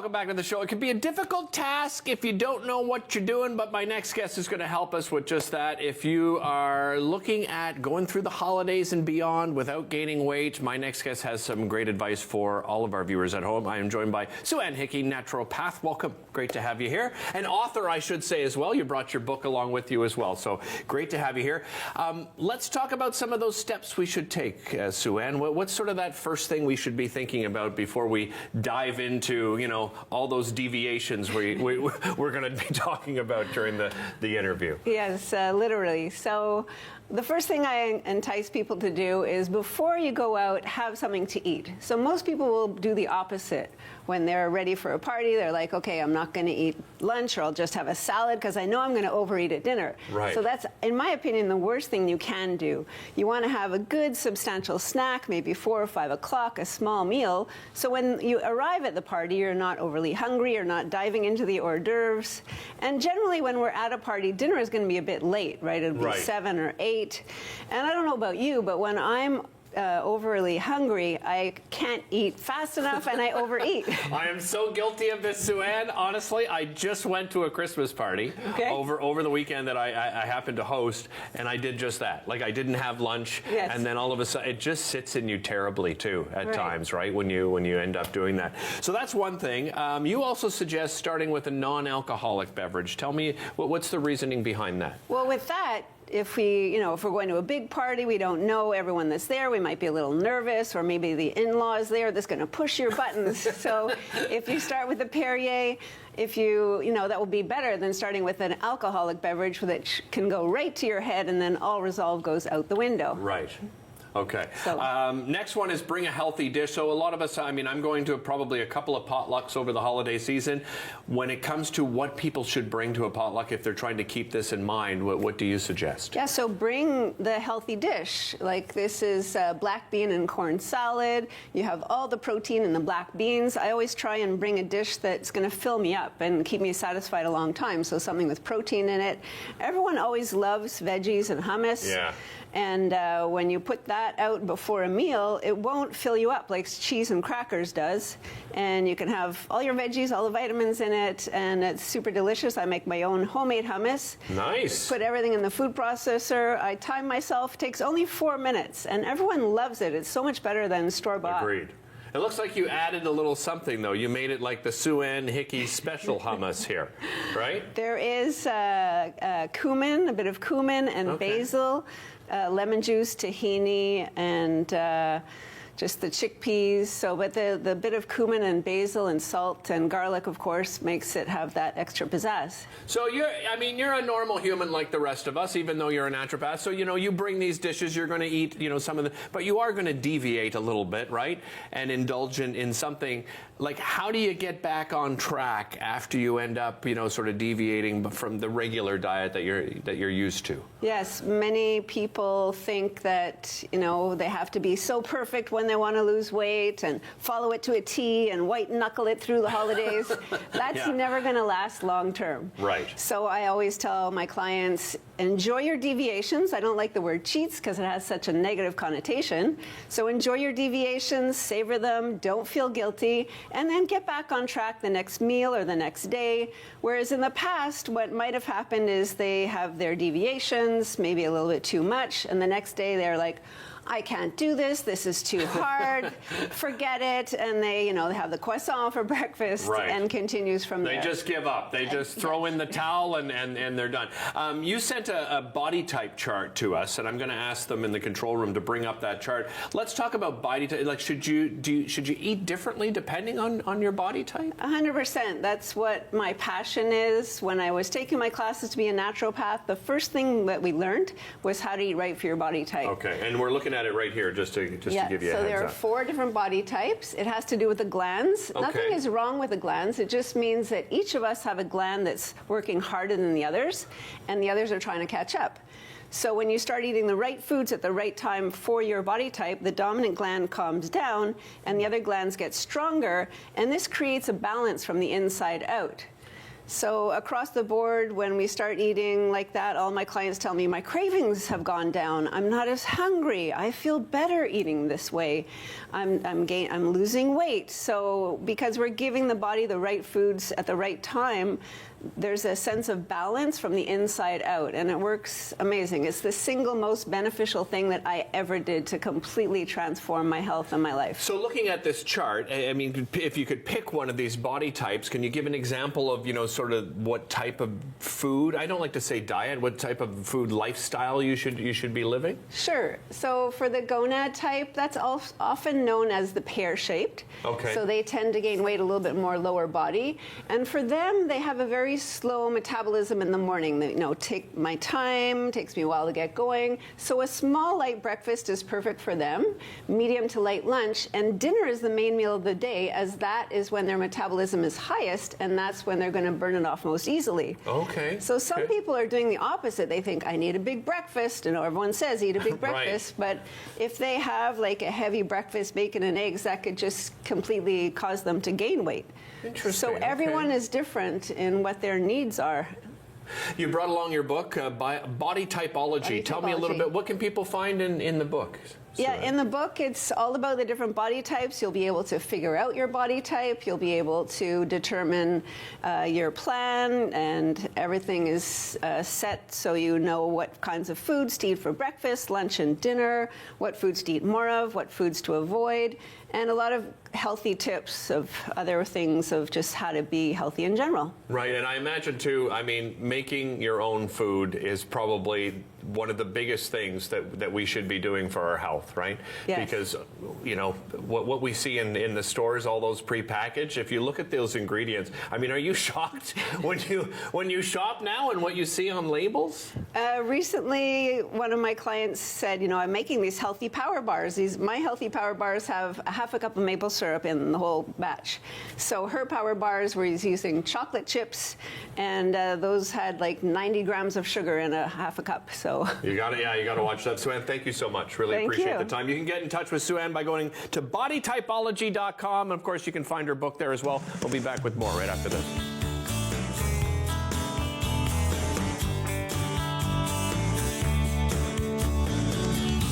welcome back to the show. It can be a difficult task if you don't know what you're doing, but my next guest is going to help us with just that. If you are looking at going through the holidays and beyond without gaining weight, my next guest has some great advice for all of our viewers at home. I am joined by Sue-Ann Hickey, naturopath. Welcome. Great to have you here. An author, I should say, as well. You brought your book along with you as well, so great to have you here. Let's talk about some of those steps we should take, Sue-Ann. What's sort of that first thing we should be thinking about before we dive into, you know, all those deviations we're going to be talking about during the interview? Yes, literally. So the first thing I entice people to do is before you go out, have something to eat. So most people will do the opposite. When they're ready for a party, they're like, okay, I'm not going to eat lunch, or I'll just have a salad because I know I'm going to overeat at dinner. Right. So that's, in my opinion, the worst thing you can do. You want to have a good substantial snack, maybe 4 or 5 o'clock, a small meal. So when you arrive at the party, you're not overly hungry, you're not diving into the hors d'oeuvres. And generally when we're at a party, dinner is going to be a bit late, right? It'll be 7 or 8. And I don't know about you, but when I'm overly hungry, I can't eat fast enough and I overeat. I am so guilty of this, Sue-Ann. Honestly, I just went to a Christmas party over the weekend that I happened to host, and I did just that. Like, I didn't have lunch, and then all of a sudden, it just sits in you terribly too at times, right? When you end up doing that. So that's one thing. You also suggest starting with a non-alcoholic beverage. Tell me, what's the reasoning behind that? Well, with that, if we're going to a big party, we don't know everyone that's there, we might be a little nervous, or maybe the in-laws there that's going to push your buttons. So if you start with a Perrier, that will be better than starting with an alcoholic beverage that can go right to your head, and then all resolve goes out the window. Right. Okay. So, next one is bring a healthy dish. So a lot of us, I mean, I'm going to probably a couple of potlucks over the holiday season. When it comes to what people should bring to a potluck, if they're trying to keep this in mind, what do you suggest? Yeah, so bring the healthy dish. Like, this is black bean and corn salad. You have all the protein in the black beans. I always try and bring a dish that's going to fill me up and keep me satisfied a long time. So something with protein in it. Everyone always loves veggies and hummus. Yeah. And when you put that out before a meal, it won't fill you up like cheese and crackers does. And you can have all your veggies, all the vitamins in it, and it's super delicious. I make my own homemade hummus. Nice. Put everything in the food processor. I time myself. It takes only 4 minutes, and everyone loves it. It's so much better than store-bought. Agreed. It looks like you added a little something, though. You made it like the Sue-Ann Hickey special hummus here, right? There is cumin, a bit of cumin and basil, lemon juice, tahini, and just the chickpeas. So, but the bit of cumin and basil and salt and garlic, of course, makes it have that extra pizzazz. So you're a normal human like the rest of us, even though you're a naturopath. So, you bring these dishes, you're going to eat, some of but you are going to deviate a little bit, right? And indulge in something. Like, how do you get back on track after you end up, sort of deviating from the regular diet that you're used to? Yes, many people think that, they have to be so perfect when they want to lose weight and follow it to a T and white knuckle it through the holidays. That's never going to last long term. Right. So I always tell my clients, enjoy your deviations. I don't like the word cheats because it has such a negative connotation. So enjoy your deviations, savor them, don't feel guilty, and then get back on track the next meal or the next day. Whereas in the past, what might have happened is they have their deviations, maybe a little bit too much, and the next day they're like, I can't do this is too hard, forget it, and they have the croissant for breakfast and continues from there. They just give up. They just throw in the towel and they're done. You sent a body type chart to us, and I'm going to ask them in the control room to bring up that chart. Let's talk about body type. Like, should you eat differently depending on your body type? 100%. That's what my passion is. When I was taking my classes to be a naturopath, the first thing that we learned was how to eat right for your body type. Okay, and we're looking at it right here just to give you a heads up. So there are 4 different body types. It has to do with the glands. Okay. Nothing is wrong with the glands. It just means that each of us have a gland that's working harder than the others, and the others are trying to catch up. So when you start eating the right foods at the right time for your body type, the dominant gland calms down and the other glands get stronger, and this creates a balance from the inside out. So across the board, when we start eating like that, all my clients tell me my cravings have gone down. I'm not as hungry. I feel better eating this way. I'm losing weight. So because we're giving the body the right foods at the right time, there's a sense of balance from the inside out, and it works amazing. It's the single most beneficial thing that I ever did to completely transform my health and my life. So looking at this chart, I mean, if you could pick one of these body types, can you give an example of, sort of what type of food, I don't like to say diet, what type of food lifestyle you should be living? Sure. So for the gonad type, that's often known as the pear-shaped. Okay. So they tend to gain weight a little bit more lower body. And for them, they have a very slow metabolism in the morning. They, take my time, takes me a while to get going. So a small light breakfast is perfect for them, medium to light lunch, and dinner is the main meal of the day, as that is when their metabolism is highest, and that's when they're going to burn it off most easily. Okay. So some people are doing the opposite. They think, I need a big breakfast, and everyone says eat a big breakfast, Right. but if they have like a heavy breakfast, bacon and eggs, that could just completely cause them to gain weight. Interesting. So everyone Okay. is different in what their needs are. You brought along your book, Body Typology. Body Tell me a little Typology. bit, what can people find in the book? Yeah, in the book, it's all about the different body types. You'll be able to figure out your body type. You'll be able to determine your plan, and everything is set so you know what kinds of foods to eat for breakfast, lunch, and dinner, what foods to eat more of, what foods to avoid, and a lot of healthy tips of other things of just how to be healthy in general. Right, and I imagine too, I mean, making your own food is probably one of the biggest things that we should be doing for our health, right? Yes. Because, what we see in the stores, all those prepackaged, if you look at those ingredients, I mean, are you shocked when you shop now and what you see on labels? Recently, one of my clients said, I'm making these healthy power bars. My healthy power bars have a half a cup of maple syrup in the whole batch. So her power bars were using chocolate chips, and those had like 90 grams of sugar in a half a cup. So You got to watch that. Sue-Ann, thank you so much. Really Thank appreciate you. the time. You can get in touch with Sue-Ann by going to bodytypology.com. And of course, you can find her book there as well. We'll be back with more right after this.